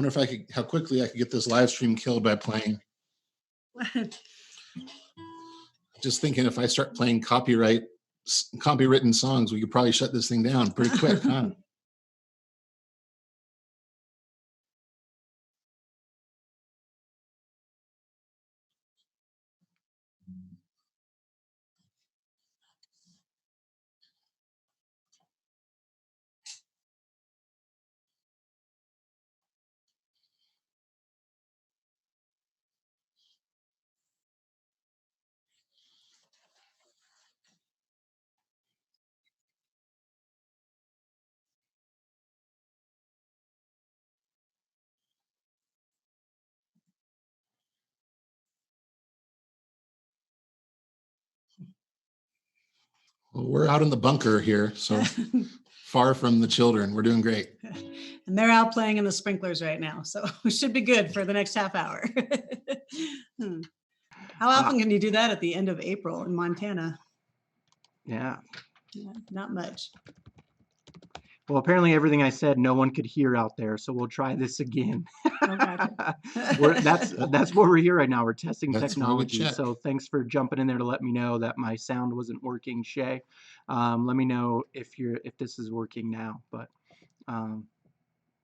if how quickly I could get this live stream killed by playing. Just thinking if I start playing copywritten songs, we could probably shut this thing down pretty quick, huh? Well, we're out in the bunker here, so far from the children. We're doing great. And they're out playing in the sprinklers right now, so we should be good for the next half hour. How often can you do that at the end of April in Montana? Yeah. Not much. Well, apparently everything I said, no one could hear out there, so we'll try this again. Oh, gotcha. That's what we're here right now. We're testing That's why we technology. check. So thanks for jumping in there to let me know that my sound wasn't working, Shay. Let me know if this is working now. But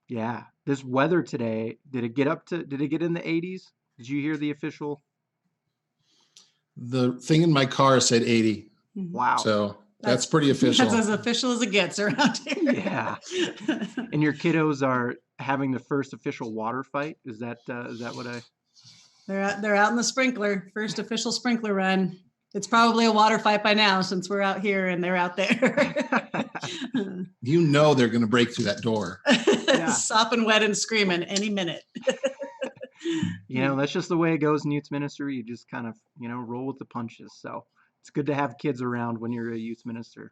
yeah, this weather today, did it get in the 80s? Did you hear the official? The thing in my car said 80. Wow. So that's pretty official. That's as official as it gets around here. Yeah. And your kiddos are having the first official water fight. Is that what I? They're out in the sprinkler, first official sprinkler run. It's probably a water fight by now since we're out here and they're out there. You know they're going to break through that door. Yeah. Sopping wet and screaming any minute. That's just the way it goes in youth ministry. You just kind of, roll with the punches. So it's good to have kids around when you're a youth minister.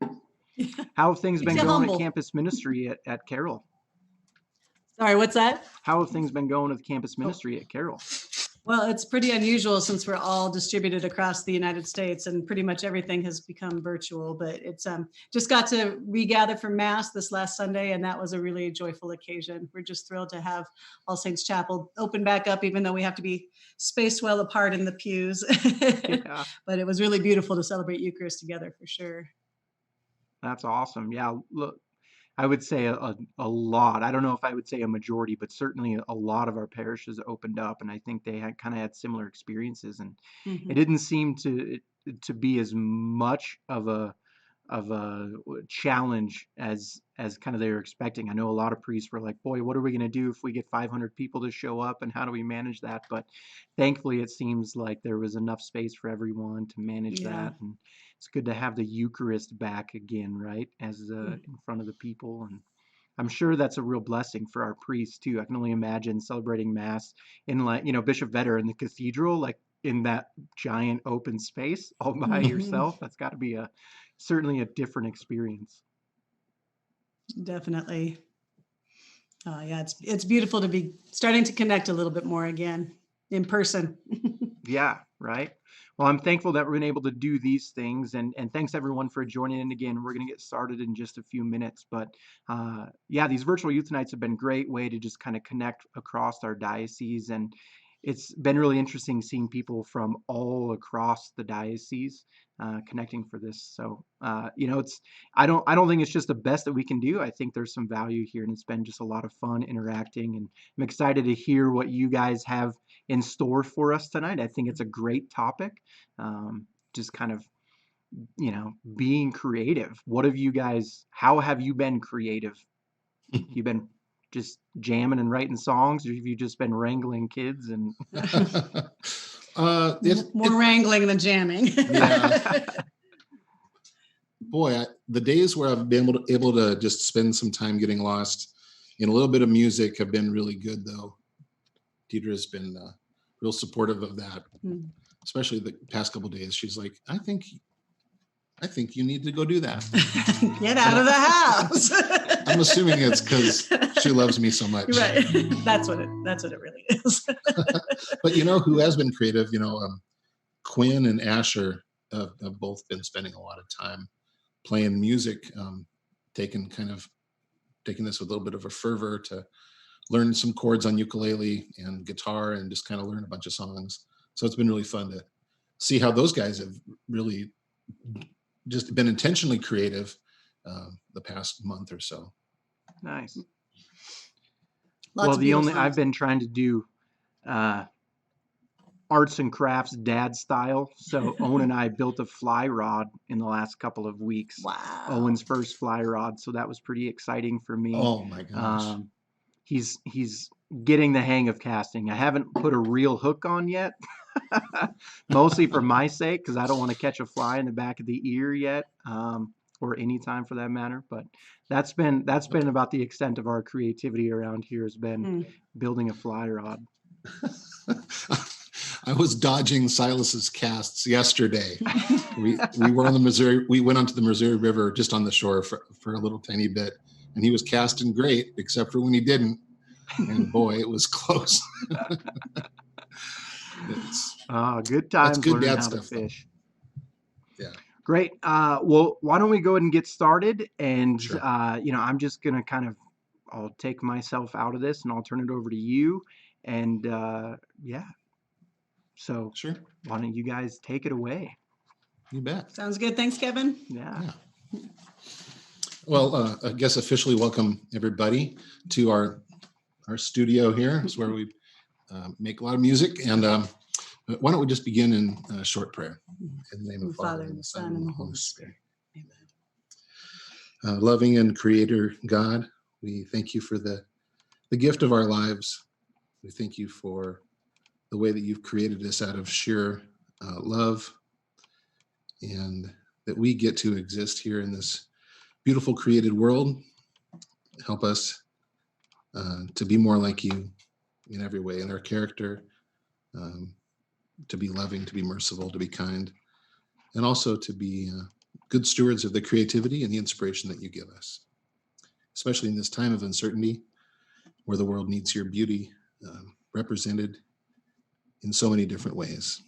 How have things been going at campus ministry at Carroll? Sorry, what's that? How have things been going with campus ministry at Carroll? Well, it's pretty unusual since we're all distributed across the United States and pretty much everything has become virtual, but it's just got to regather for Mass this last Sunday, and that was a really joyful occasion. We're just thrilled to have All Saints Chapel open back up, even though we have to be spaced well apart in the pews. Yeah. But it was really beautiful to celebrate Eucharist together for sure. That's awesome. Yeah, look, I would say a lot. I don't know if I would say a majority, but certainly a lot of our parishes opened up, and I think they had similar experiences. And it didn't seem to be as much of a challenge as kind of they were expecting. I know a lot of priests were like, "Boy, what are we going to do if we get 500 people to show up, and how do we manage that?" But thankfully, it seems like there was enough space for everyone to manage that, and it's good to have the Eucharist back again, right, as in front of the people. And I'm sure that's a real blessing for our priests too. I can only imagine celebrating Mass in Bishop Vedder in the cathedral, like in that giant open space all by yourself. That's got to be certainly a different experience. Definitely. Yeah, it's beautiful to be starting to connect a little bit more again in person. Yeah, right. Well, I'm thankful that we're been able to do these things, and thanks everyone for joining in again. We're going to get started in just a few minutes, but yeah, these virtual youth nights have been a great way to just kind of connect across our diocese, and it's been really interesting seeing people from all across the diocese connecting for this. So it's I don't think it's just the best that we can do. I think there's some value here, and it's been just a lot of fun interacting, and I'm excited to hear what you guys have in store for us tonight. I think it's a great topic. Just kind of being creative. How have you been creative? You've been just jamming and writing songs, or have you just been wrangling kids and more wrangling than jamming? Yeah. Boy, the days where I've been able to just spend some time getting lost in a little bit of music have been really good, though. Deidre has been real supportive of that, especially the past couple of days. She's like, I think you need to go do that. Get out of the house. I'm assuming it's because she loves me so much. Right. That's what it really is. But who has been creative? Quinn and Asher have both been spending a lot of time playing music, taking this with a little bit of a fervor to learn some chords on ukulele and guitar and just kind of learn a bunch of songs. So it's been really fun to see how those guys have really just been intentionally creative the past month or so. Nice. Lots Well, of beautiful I've songs. been trying to do arts and crafts dad style. So Owen and I built a fly rod in the last couple of weeks. Wow. Owen's first fly rod. So that was pretty exciting for me. Oh my gosh. He's getting the hang of casting. I haven't put a real hook on yet, mostly for my sake, because I don't want to catch a fly in the back of the ear yet, or any time for that matter. But that's been about the extent of our creativity around here, has been building a fly rod. I was dodging Silas's casts yesterday. We were on the Missouri. We went onto the Missouri River just on the shore for a little tiny bit, and he was casting great, except for when he didn't. And boy, it was close. Good times. That's good learning dad how stuff, to fish. Yeah. Great. Well, why don't we go ahead and get started? And Sure. I'm just gonna I'll take myself out of this, and I'll turn it over to you. And yeah. So Sure. why don't you guys take it away? You bet. Sounds good. Thanks, Kevin. Yeah. Well, I guess officially welcome everybody to our studio here. It's where we make a lot of music. And why don't we just begin in a short prayer? In the name of the Father, and the Son, and the Holy Spirit. Amen. Loving and creator God, we thank you for the gift of our lives. We thank you for the way that you've created us out of sheer love, and that we get to exist here in this beautiful created world. Help us to be more like you in every way, in our character, to be loving, to be merciful, to be kind, and also to be good stewards of the creativity and the inspiration that you give us, especially in this time of uncertainty where the world needs your beauty represented in so many different ways.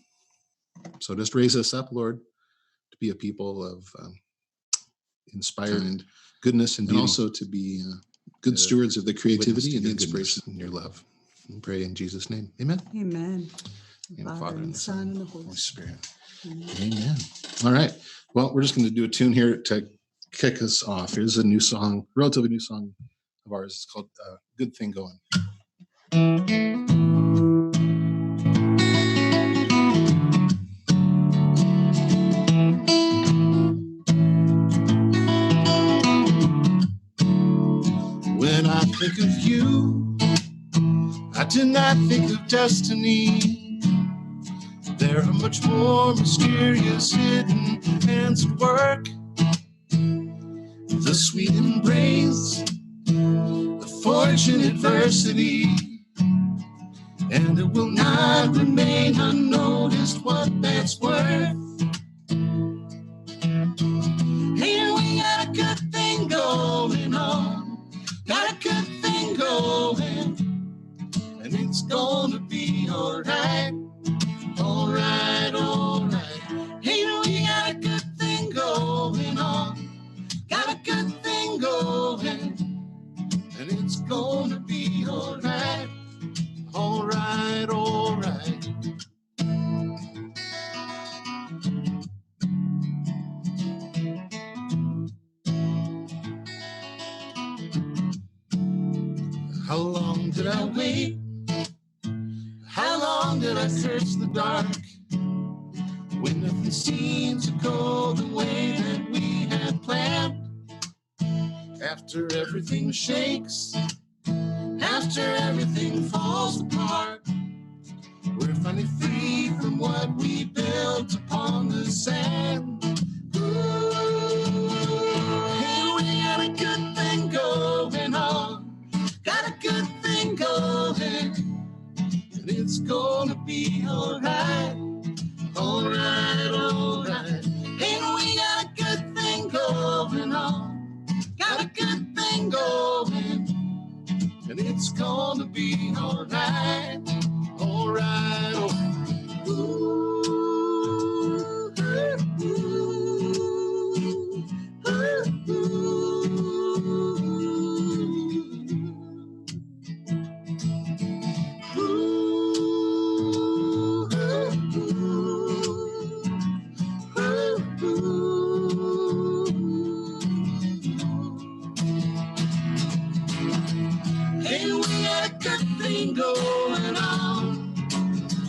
So just raise us up, Lord, to be a people of inspired and goodness and beauty, and also to be good stewards of the creativity and the inspiration in your love. We pray in Jesus' name. Amen. Amen. In the Father, and the Son, and the Holy Spirit. Amen. All right. Well, we're just going to do a tune here to kick us off. Here's a new song, relatively new song of ours. It's called Good Thing Going. When I think of you, I do not think of destiny. There are much more mysterious hidden hands at work. The sweet embrace, the fortune adversity, and it will not remain unnoticed what that's worth. Hey, we got a good thing going on, got a good thing going, and it's gonna be alright, alright, alright. Hey, we got a good thing going on, got a good thing going, and it's gonna be alright, alright, alright. How long did I wait? How long did I search the dark? When nothing seemed to go the way that we had planned. After everything shakes, after everything falls apart, we're finally free from what we built upon the sand. Ooh, hey, we got a good thing going on, got a good thing going, and it's gonna be alright, alright, alright. Hey, we got a good thing going on, got a good thing going, and it's gonna be alright, alright, alright. Ooh, ooh, ooh, ooh. thing going on.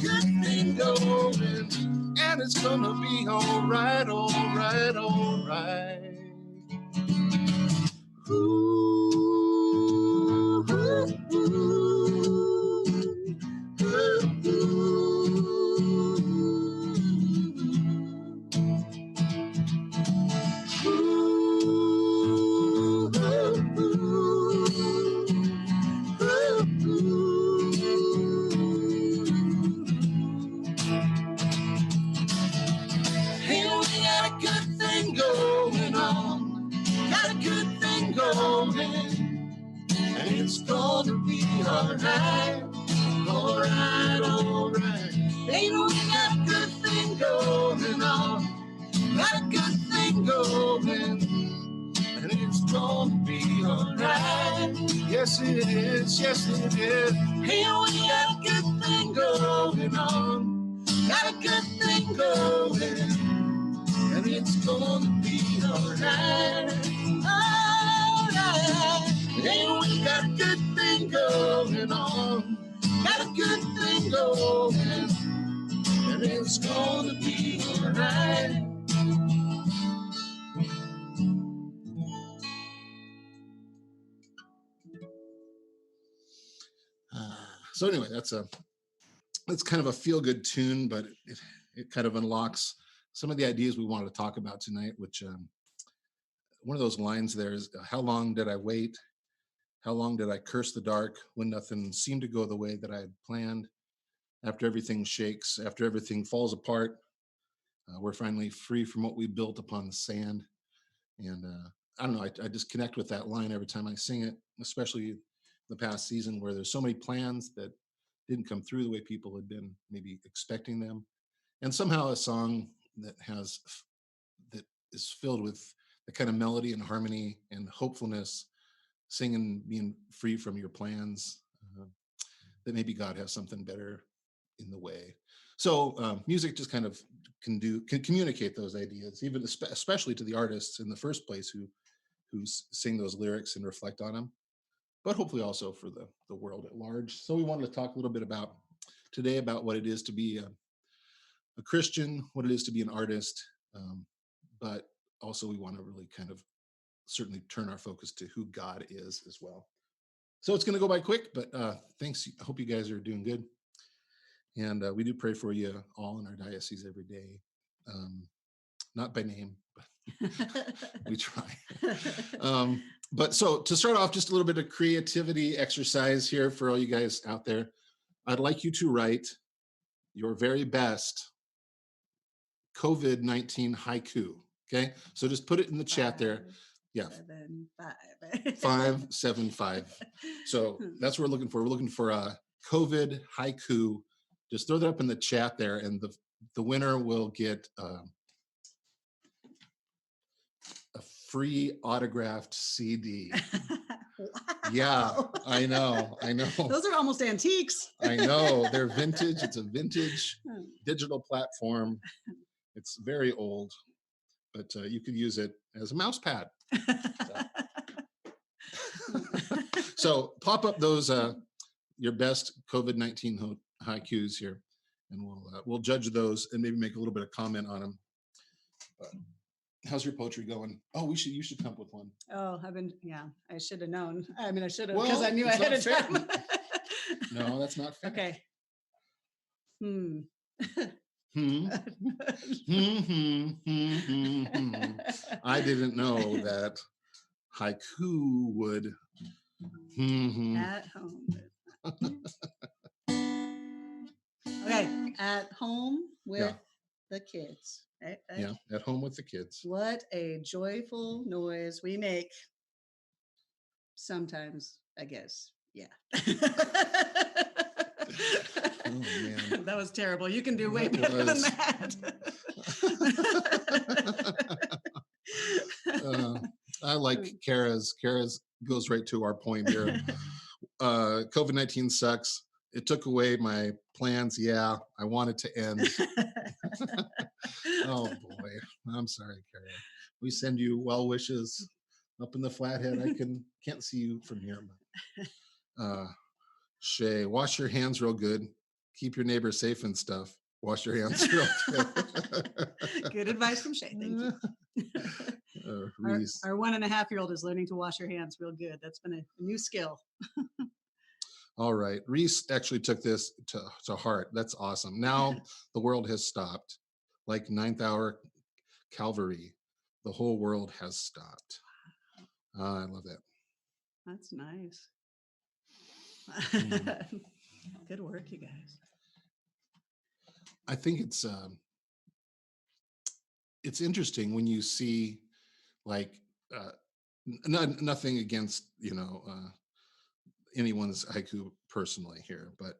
Good thing going. And it's gonna be all right, all right, all right. Ooh, ooh, ooh, ooh, Hey, we got a good thing going on. Got a good thing going. And it's gonna be alright. Alright, alright. Hey, we got a good thing going on. Got a good thing going. And it's gonna be alright. Yes, it is. Yes, it is. Hey, we got a good thing going on. Got a good thing going. And it's gonna be alright. Alright. Hey, we got a good thing going on. Got a good thing going. And it's gonna be alright. So anyway, that's kind of a feel-good tune, but it kind of unlocks some of the ideas we wanted to talk about tonight, which one of those lines there is, how long did I wait? How long did I curse the dark when nothing seemed to go the way that I had planned? After everything shakes, after everything falls apart, we're finally free from what we built upon the sand. And I don't know, I just connect with that line every time I sing it, especially the past season where there's so many plans that didn't come through the way people had been maybe expecting them. And somehow a song that is filled with the kind of melody and harmony and hopefulness, singing, being free from your plans, that maybe God has something better in the way. So music just kind of can communicate those ideas, even especially to the artists in the first place who sing those lyrics and reflect on them, but hopefully also for the world at large. So we wanted to talk a little bit today about what it is to be a Christian, what it is to be an artist, but also we want to really kind of certainly turn our focus to who God is as well. So it's going to go by quick, but thanks. I hope you guys are doing good. And we do pray for you all in our diocese every day. Not by name, but we try. But so to start off, just a little bit of creativity exercise here for all you guys out there. I'd like you to write your very best COVID-19 haiku. Okay, so just put it in the chat there. Yeah, 575. So that's what we're looking for. We're looking for a COVID haiku. Just throw that up in the chat there, and the winner will get a free autographed CD. Wow. Yeah, I know. Those are almost antiques. I know. They're vintage. It's a vintage digital platform. It's very old, but you could use it as a mouse pad. So pop up those your best COVID-19 haikus here, and we'll judge those and maybe make a little bit of comment on them. How's your poetry going? Oh, you should come up with one. Oh, I should have known. I mean, I should have, Well, because I knew it's ahead not of fair. time. No, that's not fair. Okay. I didn't know that haiku would. At home. Okay, at home with the kids. Right? Yeah, at home with the kids. What a joyful noise we make. Sometimes, I guess. Yeah. Oh, man. That was terrible. You can do way better than that. I like Kara's. Kara's goes right to our point here. COVID-19 sucks. It took away my plans. Yeah, I want it to end. Oh boy, I'm sorry, Kara. We send you well wishes up in the Flathead. I can't see you from here, but Shay, wash your hands real good. Keep your neighbors safe and stuff. Wash your hands real good. Good advice from Shay. Thank you. Our Reese. 1.5-year-old is learning to wash her hands real good. That's been a new skill. All right. Reese actually took this to heart. That's awesome. Now the world has stopped. Like ninth hour Calvary, the whole world has stopped. I love that. That's nice. Good work, you guys. I think it's interesting when you see like nothing against anyone's haiku personally here, but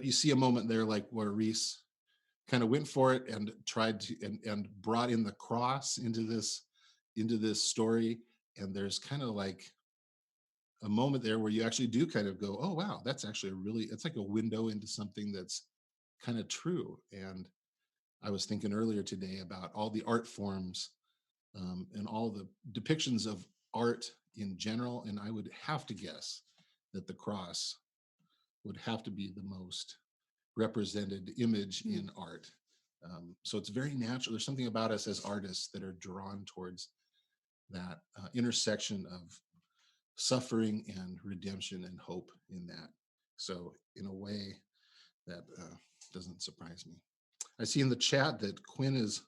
you see a moment there like where Reese kind of went for it and tried to and brought in the cross into this story, and there's kind of like a moment there where you actually do kind of go, oh wow, that's actually it's like a window into something that's kind of true. And I was thinking earlier today about all the art forms and all the depictions of art in general, and I would have to guess that the cross would have to be the most represented image in art. So it's very natural. There's something about us as artists that are drawn towards that intersection of suffering and redemption and hope in that. So in a way that doesn't surprise me. I see in the chat that Quinn is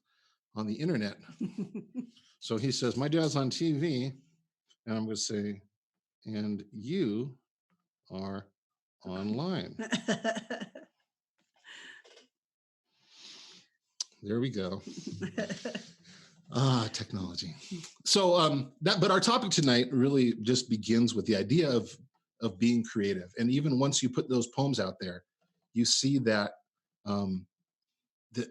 on the internet. So he says, my dad's on TV, and I'm going to say, and you are online. There we go. Technology. So but our topic tonight really just begins with the idea of being creative. And even once you put those poems out there, you see that that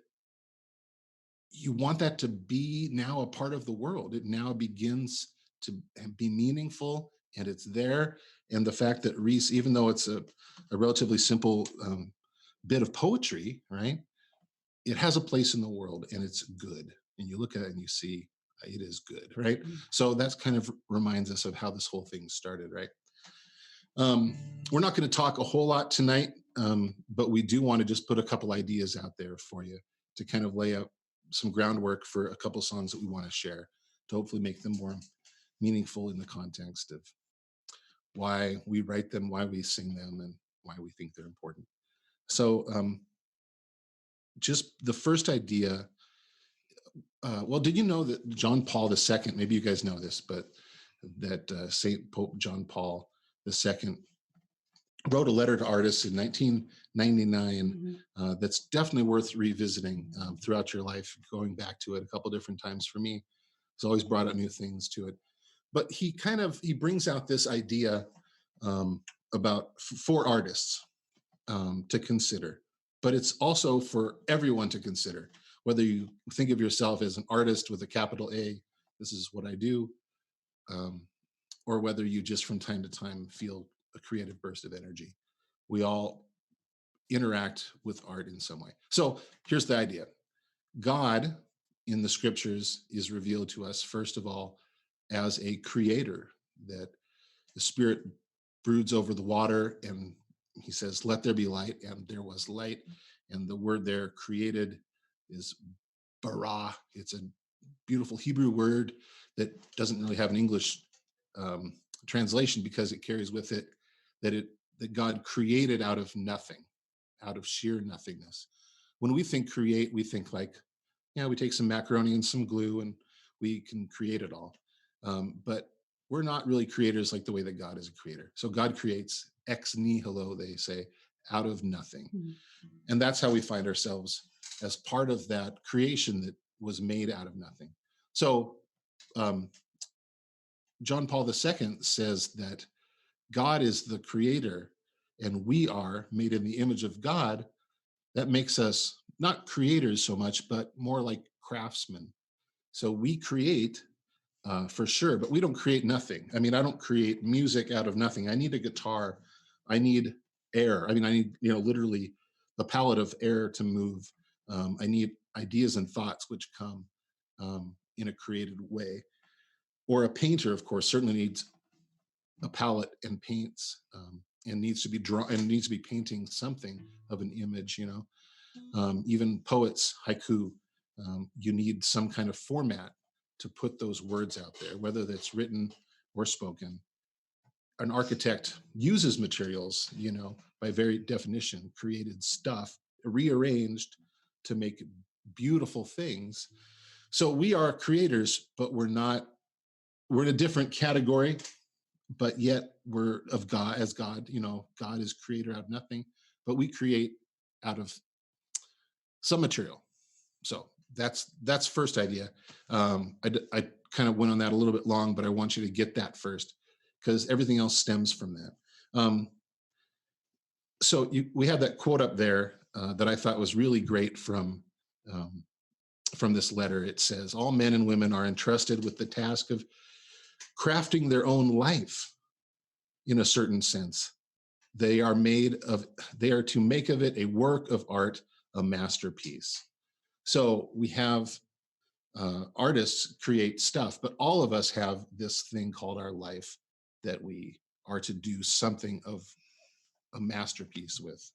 you want that to be now a part of the world. It now begins to be meaningful, and it's there. And the fact that Reese, even though it's a relatively simple bit of poetry, right? It has a place in the world, and it's good. And you look at it and you see it is good, right? So that's kind of reminds us of how this whole thing started, right? We're not going to talk a whole lot tonight, but we do want to just put a couple ideas out there for you to kind of lay out some groundwork for a couple songs that we want to share to hopefully make them more meaningful in the context of why we write them, why we sing them, and why we think they're important. So just the first idea, well, did you know that John Paul II, maybe you guys know this, but that Saint Pope John Paul II wrote a letter to artists in 1999 that's definitely worth revisiting throughout your life, going back to it a couple different times. For me, it's always brought up new things to it. But he brings out this idea about for artists to consider, but it's also for everyone to consider, whether you think of yourself as an artist with a capital A, this is what I do, or whether you just from time to time feel a creative burst of energy. We all interact with art in some way. So here's the idea. God in the scriptures is revealed to us, first of all, as a creator, that the Spirit broods over the water and he says, let there be light, and there was light. And the word there, created, is bara. It's a beautiful Hebrew word that doesn't really have an English translation because it carries with it that God created out of nothing, out of sheer nothingness. When we think create, we think like, we take some macaroni and some glue and we can create it all. But we're not really creators like the way that God is a creator. So God creates ex nihilo, they say, out of nothing. And that's how we find ourselves as part of that creation that was made out of nothing. So John Paul II says that God is the creator and we are made in the image of God. That makes us not creators so much, but more like craftsmen. So we create for sure, but we don't create nothing. I mean, I don't create music out of nothing. I need a guitar. I need air. I mean, I need, literally the palette of air to move. I need ideas and thoughts which come in a created way. Or a painter, of course, certainly needs a palette and paints. and needs to be drawn and needs to be painting something of an image, even poets, haiku, you need some kind of format to put those words out there, whether that's written or spoken. An architect uses materials, by very definition, created stuff, rearranged to make beautiful things. So we are creators, but we're in a different category, but yet we're of God as God, God is creator out of nothing, but we create out of some material. So that's first idea. I kind of went on that a little bit long, but I want you to get that first because everything else stems from that. So we have that quote up there that I thought was really great from this letter. It says, all men and women are entrusted with the task of crafting their own life in a certain sense. They are to make of it a work of art, a masterpiece. So we have artists create stuff, but all of us have this thing called our life that we are to do something of a masterpiece with.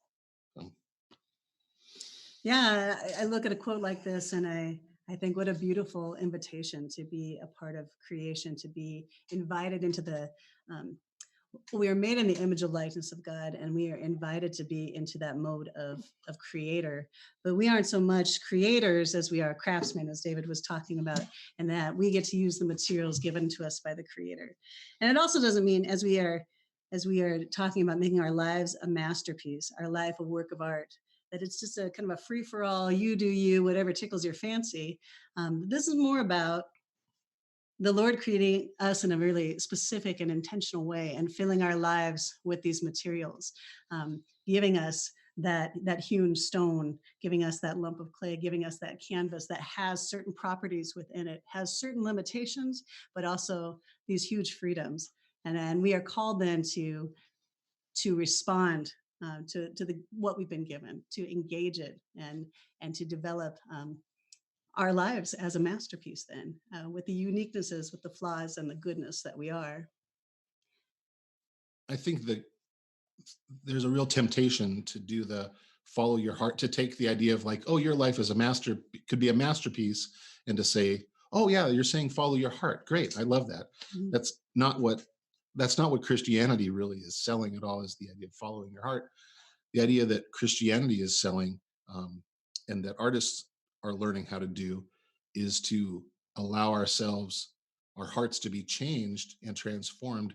Yeah, I look at a quote like this and I think what a beautiful invitation to be a part of creation, to be invited into we are made in the image of likeness of God, and we are invited to be into that mode of creator. But we aren't so much creators as we are craftsmen, as David was talking about, and that we get to use the materials given to us by the Creator. And it also doesn't mean as we are talking about making our lives a masterpiece, our life a work of art, that it's just a kind of a free for all, you do you, whatever tickles your fancy. This is more about the Lord creating us in a really specific and intentional way and filling our lives with these materials, giving us that hewn stone, giving us that lump of clay, giving us that canvas that has certain properties within it, has certain limitations, but also these huge freedoms. And we are called then to respond to what we've been given, to engage it and to develop our lives as a masterpiece then, with the uniquenesses, with the flaws and the goodness that we are. I think that there's a real temptation to do the follow your heart, to take the idea of like, oh, your life is could be a masterpiece, and to say, oh yeah, you're saying follow your heart. Great, I love that. Mm-hmm. That's not what Christianity really is selling at all, is the idea of following your heart. The idea that Christianity is selling, and that artists are learning how to do, is to allow our hearts to be changed and transformed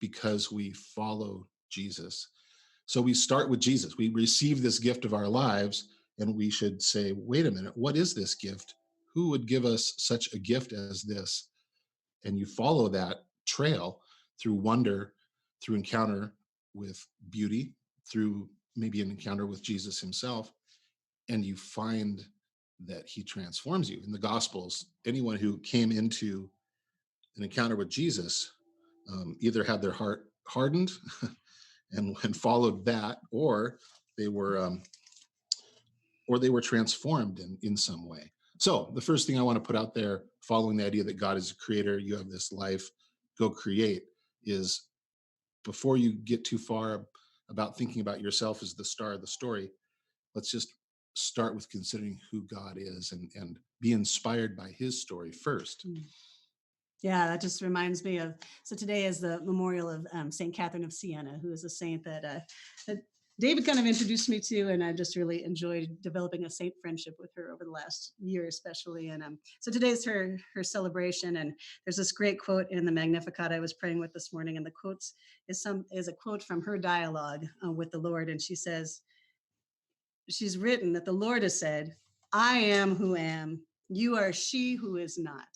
because we follow Jesus. So we start with Jesus. We receive this gift of our lives, and we should say, wait a minute, what is this gift? Who would give us such a gift as this? And you follow that trail through wonder, through encounter with beauty, through maybe an encounter with Jesus himself, and you find that he transforms you. In the Gospels, anyone who came into an encounter with Jesus either had their heart hardened and followed that, or they were transformed in some way. So the first thing I want to put out there, following the idea that God is a creator, you have this life, go create, is before you get too far about thinking about yourself as the star of the story, let's just start with considering who God is and be inspired by his story first. Yeah, that just reminds me of, so today is the memorial of St. Catherine of Siena, who is a saint that David kind of introduced me to, and I just really enjoyed developing a saint friendship with her over the last year, especially. And so today's her celebration, and there's this great quote in the Magnificat I was praying with this morning, and the quotes is a quote from her dialogue with the Lord, and she says, she's written that the Lord has said, "I am who am, you are she who is not."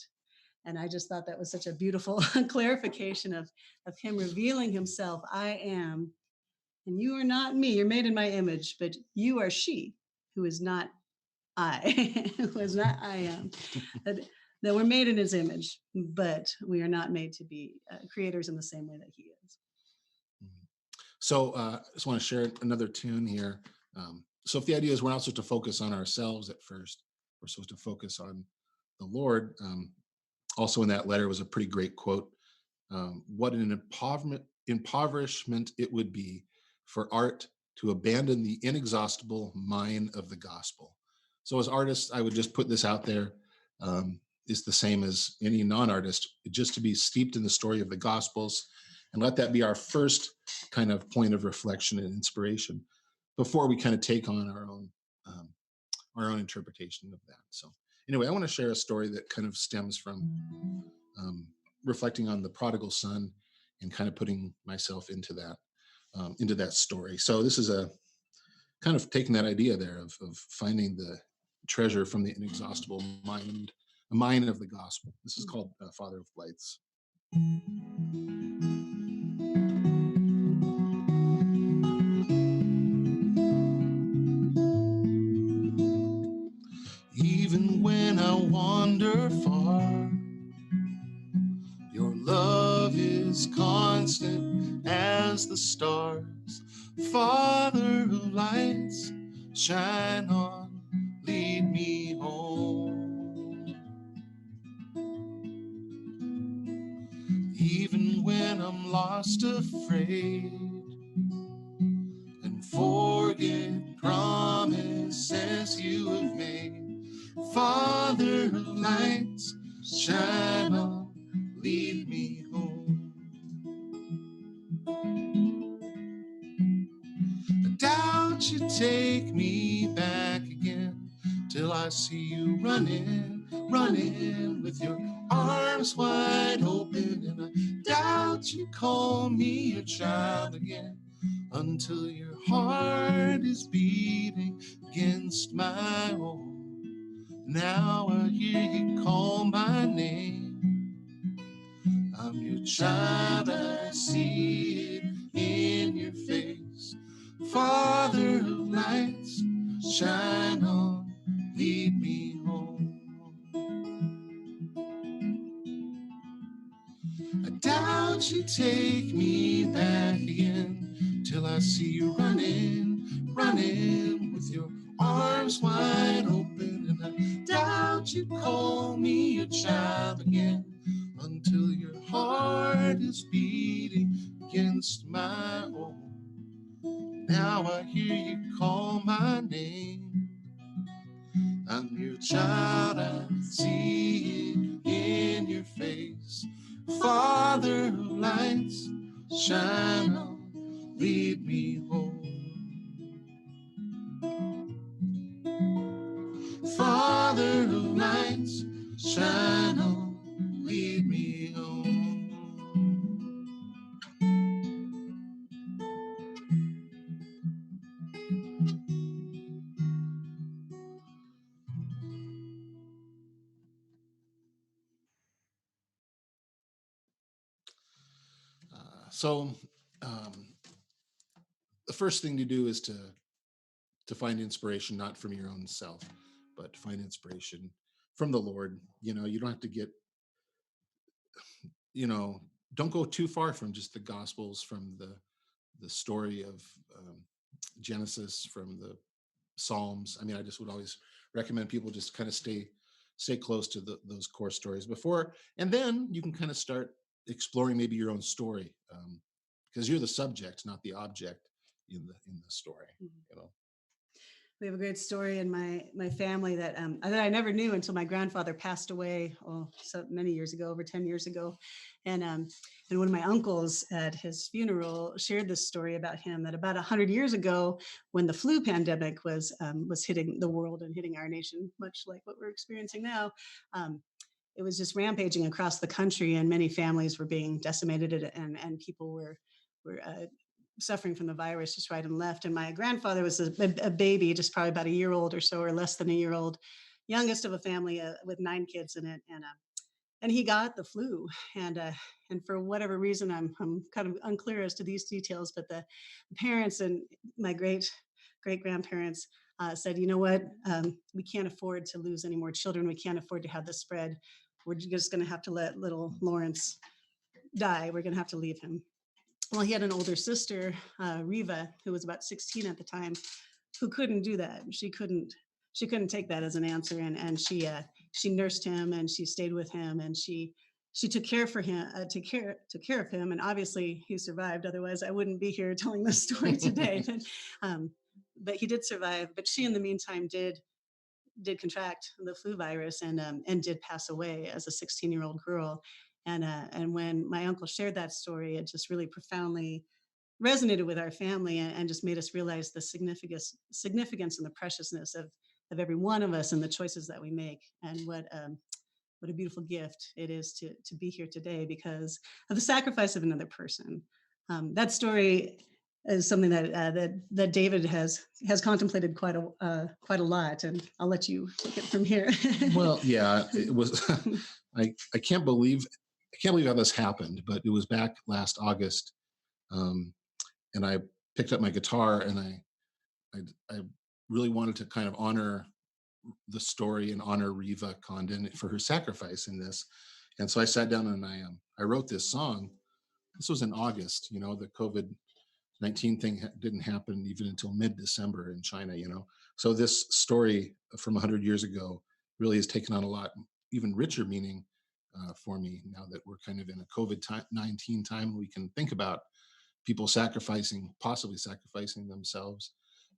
And I just thought that was such a beautiful clarification of him revealing himself. I am, and you are not me. You're made in my image, but you are she who is not I, who is not I am. That we're made in his image, but we are not made to be creators in the same way that he is. So I just want to share another tune here. So if the idea is we're not supposed to focus on ourselves at first, we're supposed to focus on the Lord. Also in that letter was a pretty great quote what an impoverishment it would be for art to abandon the inexhaustible mine of the gospel. So as artists, I would just put this out there. Is the same as any non-artist, just to be steeped in the story of the gospels and let that be our first kind of point of reflection and inspiration before we kind of take on our own interpretation of that. So anyway, I want to share a story that kind of stems from reflecting on the prodigal son and kind of putting myself into that story. So this is a kind of taking that idea there of finding the treasure from the inexhaustible mine of the gospel. This is called Father of Lights. Even when I wander far, your love is constant as the stars. Father of lights, shine on, lead me home. Even when I'm lost, afraid, and forget promises you have made, Father of lights, shine on, lead me home. I doubt you take me back again till I see you running, running with your arms wide open, and I doubt you call me your child again until your heart is beating against my own. Now I hear you call my name. I'm your child, I see it in your face. Father of lights, shine on, lead me home. I doubt you take me back again till I see you running, running with your arms wide open, and I doubt you call me your child again until your heart is beating against my own. Now I hear you call my name. I'm your child, I see it in your face. Father of lights, shine on, lead me home. Father of lights, shine on, lead me home. So the first thing to do is to find inspiration, not from your own self, but to find inspiration from the Lord. You know, you don't have to get, don't go too far from just the Gospels, from the story of Genesis, from the Psalms. I mean, I just would always recommend people just kind of stay close to those core stories before, and then you can kind of start exploring maybe your own story, because you're the subject, not the object in the story. You know. We have a great story in my family that I never knew until my grandfather passed away, so many years ago, over 10 years ago. And one of my uncles at his funeral shared this story about him, that about 100 years ago, when the flu pandemic was hitting the world and hitting our nation, much like what we're experiencing now, it was just rampaging across the country, and many families were being decimated, and people were suffering from the virus just right and left. And my grandfather was a baby, just probably about a year old or so, or less than a year old, youngest of a family with 9 kids in it. And he got the flu. And for whatever reason, I'm kind of unclear as to these details, but the parents and my great grandparents said, you know what, we can't afford to lose any more children. We can't afford to have this spread. We're just going to have to let little Lawrence die. We're going to have to leave him. Well, he had an older sister, Riva, who was about 16 at the time, who couldn't do that. She couldn't take that as an answer, and she nursed him, and she stayed with him, and she she took care for him, took care of him, and obviously he survived. Otherwise, I wouldn't be here telling this story today. But he did survive. But she, in the meantime, did contract the flu virus and did pass away as a 16-year-old girl. And when my uncle shared that story, it just really profoundly resonated with our family and just made us realize the significance and the preciousness of every one of us and the choices that we make, and what a beautiful gift it is to be here today because of the sacrifice of another person. That story is something that David has contemplated quite a lot, and I'll let you take it from here. Well, yeah, it was. I can't believe how this happened, but it was back last August, and I picked up my guitar, and I really wanted to kind of honor the story and honor Riva Condon for her sacrifice in this. And so I sat down and I wrote this song. This was in August. The COVID-19 thing didn't happen even until mid-December in China. So this story from 100 years ago really has taken on a lot even richer meaning for me now that we're kind of in a COVID-19 time. We can think about people possibly sacrificing themselves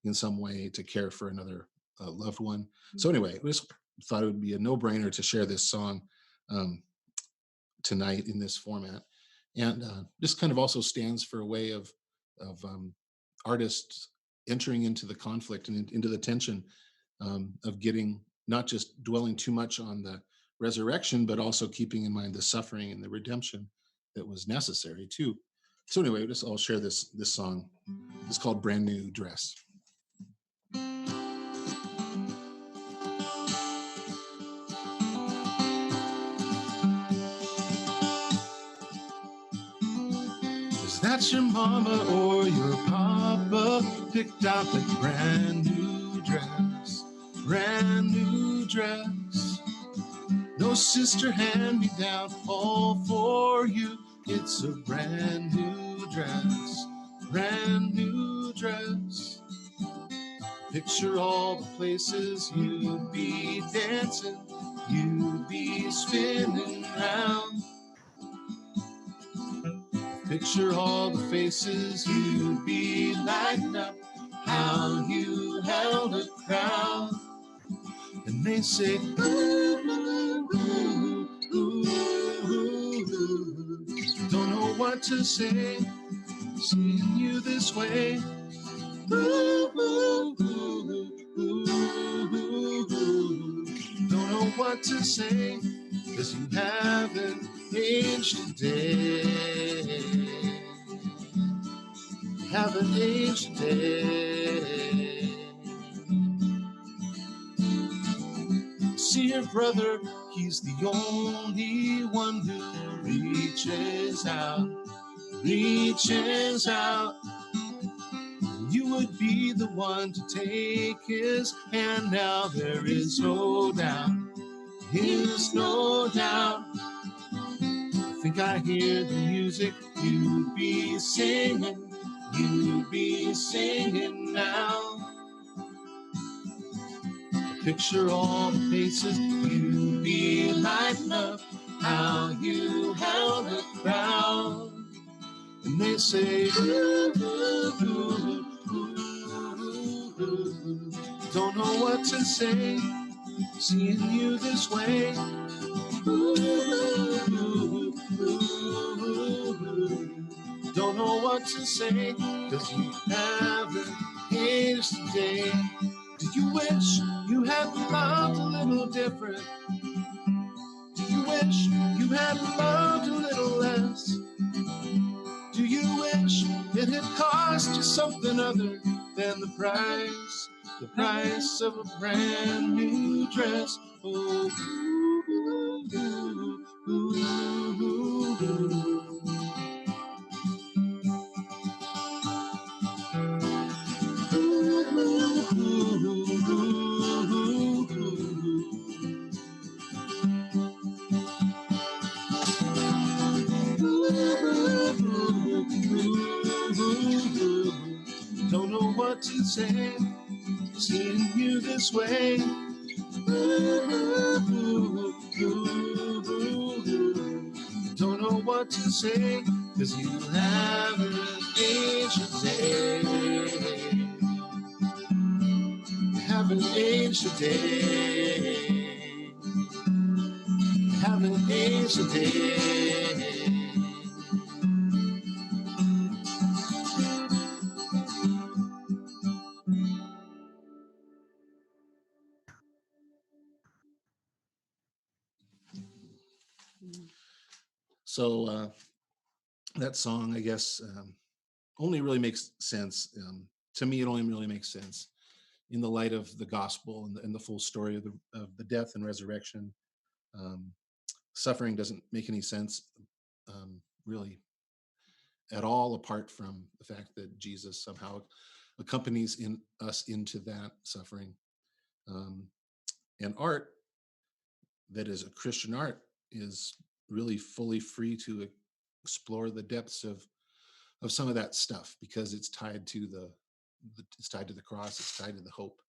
in some way to care for another loved one. So anyway, I just thought it would be a no-brainer to share this song tonight in this format, and this kind of also stands for a way of artists entering into the conflict and into the tension of getting, not just dwelling too much on the resurrection, but also keeping in mind the suffering and the redemption that was necessary too. So anyway, I'll share this song. It's called Brand New Dress. Is that your mama or your papa picked out that brand new dress? Brand new dress. No sister hand me down, all for you. It's a brand new dress. Brand new dress. Picture all the places you'd be dancing, you'd be spinning round. Picture all the faces you'd be lighting up, how you held a crowd. And they say, ooh, ooh, ooh, ooh, ooh. Don't know what to say, seeing you this way. Ooh, ooh, ooh, ooh, ooh, ooh. Don't know what to say, 'cause you haven't aged a day. You haven't aged a day. See your brother, he's the only one who reaches out, reaches out. You would be the one to take his hand now. There is no doubt, is no doubt. I think I hear the music you'd be singing now. Picture all the faces you'd be lighting up, how you held the crowd. And they say, ooh, ooh, ooh, ooh, ooh. Don't know what to say, seeing you this way. Ooh, ooh, ooh, ooh. Don't know what to say, 'cause you haven't aged today. Do you wish you had loved a little different? Do you wish you had loved a little less? Do you wish it had cost you something other than the price of a brand new dress? Oh, ooh, ooh, ooh, ooh, ooh. Don't know what to say, seeing you this way. what to say, 'cause you have an angel day. You have an angel day. You have an angel day. So that song, I guess, only really makes sense. To me, it only really makes sense in the light of the gospel and the full story of the death and resurrection. Um, Suffering doesn't make any sense, really, at all, apart from the fact that Jesus somehow accompanies us into that suffering. Um, and art that is a Christian art is really fully free to explore the depths of some of that stuff, because it's tied to it's tied to the cross, it's tied to the hope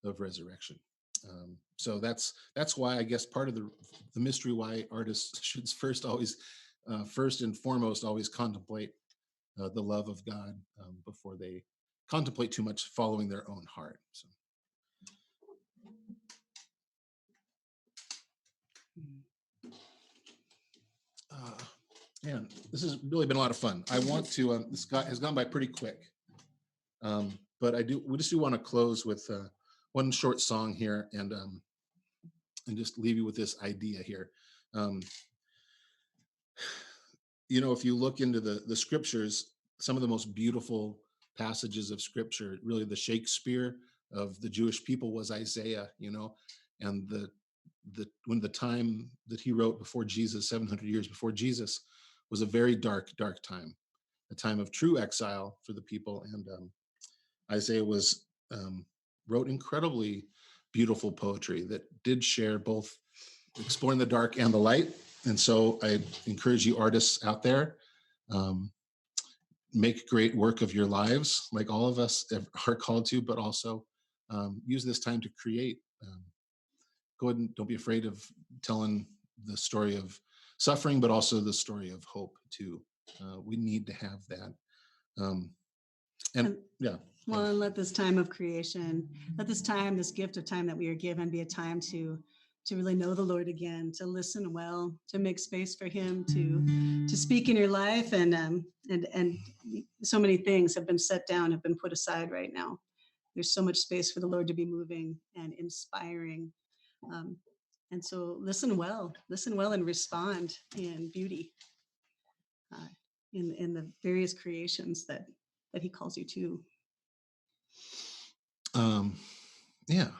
of resurrection. So that's why, I guess, part of the mystery why artists should first and foremost always contemplate the love of God before they contemplate too much following their own heart. So man, this has really been a lot of fun. I want to this has gone by pretty quick, but we just do want to close with one short song here, and just leave you with this idea here. If you look into the scriptures, some of the most beautiful passages of scripture, really the Shakespeare of the Jewish people, was Isaiah. And when the time that he wrote before Jesus, 700 years before Jesus, was a very dark time, a time of true exile for the people. And Isaiah wrote incredibly beautiful poetry that did share both exploring the dark and the light. And so I encourage you artists out there, make great work of your lives, like all of us are called to, but also use this time to create. Go ahead and don't be afraid of telling the story of suffering, but also the story of hope too. We need to have that. And let this time of creation, this gift of time that we are given, be a time to really know the Lord again, to listen well, to make space for Him to speak in your life, and so many things have been set down, have been put aside right now. There's so much space for the Lord to be moving and inspiring. And so listen well and respond in beauty, in the various creations that He calls you to. Yeah.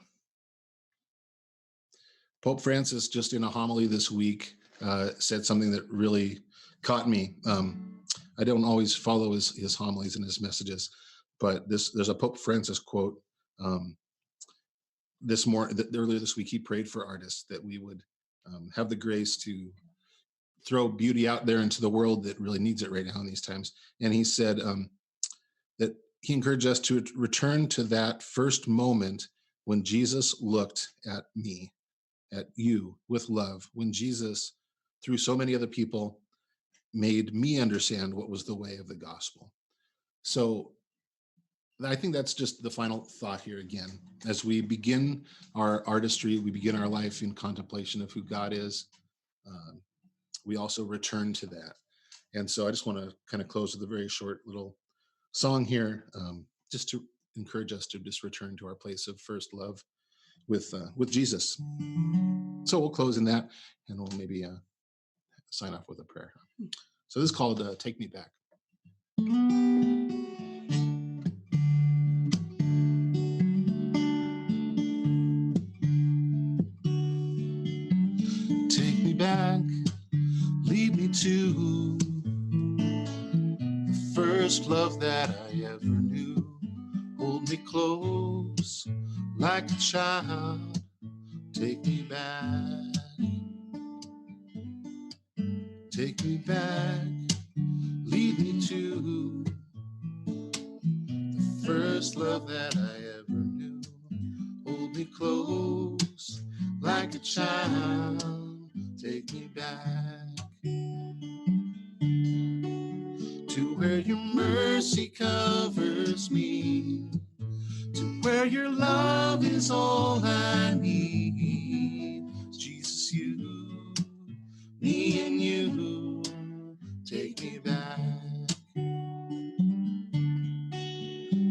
Pope Francis, just in a homily this week, said something that really caught me. I don't always follow his homilies and his messages, but there's a Pope Francis quote. Earlier this week, he prayed for artists that we would have the grace to throw beauty out there into the world that really needs it right now in these times. And he said that he encouraged us to return to that first moment when Jesus looked at me, at you, with love, when Jesus, through so many other people, made me understand what was the way of the gospel. So I think that's just the final thought here again. As we begin our artistry, we begin our life in contemplation of who God is, we also return to that. And so I just want to kind of close with a very short little song here, just to encourage us to just return to our place of first love with Jesus. So we'll close in that, and we'll maybe sign off with a prayer. So this is called Take Me Back. Take me back, lead me to the first love that I ever knew. Hold me close like a child. Take me back. Take me back, lead me to the first love that I ever knew. Hold me close like a child. Take me back. where your mercy covers me, to where your love is all I need. Jesus, you, me and you, take me back.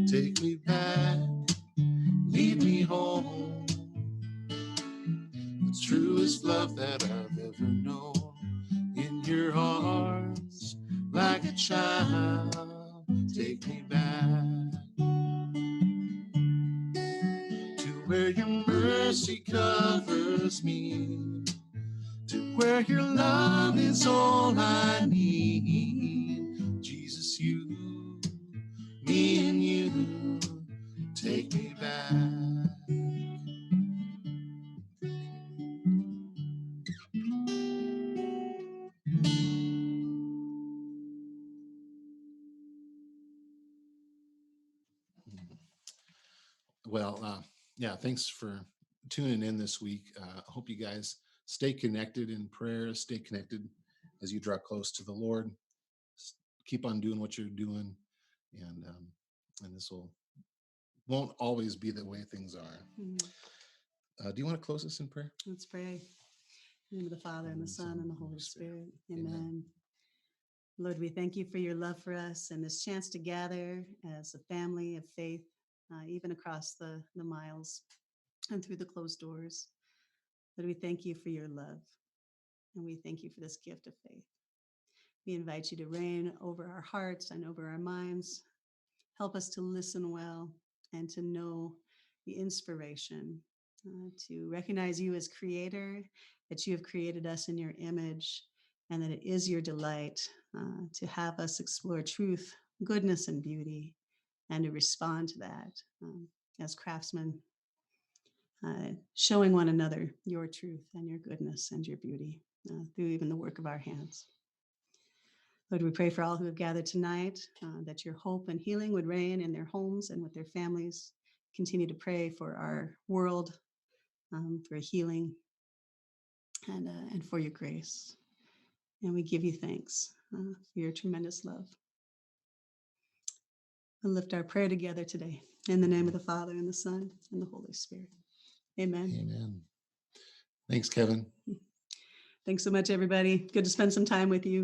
Take me back, lead me home. The truest love that I've ever known. In your arms, like a child, take me back to where your mercy covers me, to where your love is all I need. Jesus, you, me and you, take me back. Well, yeah, thanks for tuning in this week. I hope you guys stay connected in prayer, stay connected as you draw close to the Lord. Keep on doing what you're doing, and this won't always be the way things are. Do you want to close us in prayer? Let's pray. In the name of the Father, and the Son, and the Holy Spirit. Amen. Lord, we thank you for your love for us and this chance to gather as a family of faith, even across the miles and through the closed doors. Lord, we thank you for your love, and we thank you for this gift of faith. We invite you to reign over our hearts and over our minds. Help us to listen well and to know the inspiration, to recognize you as creator, that you have created us in your image, and that it is your delight to have us explore truth, goodness, and beauty, and to respond to that as craftsmen, showing one another your truth and your goodness and your beauty through even the work of our hands. Lord, we pray for all who have gathered tonight, that your hope and healing would reign in their homes and with their families. Continue to pray for our world, for healing, and for your grace. And we give you thanks for your tremendous love. We'll lift our prayer together today. In the name of the Father, and the Son, and the Holy Spirit. Amen. Amen. Thanks, Kevin. Thanks so much, everybody. Good to spend some time with you.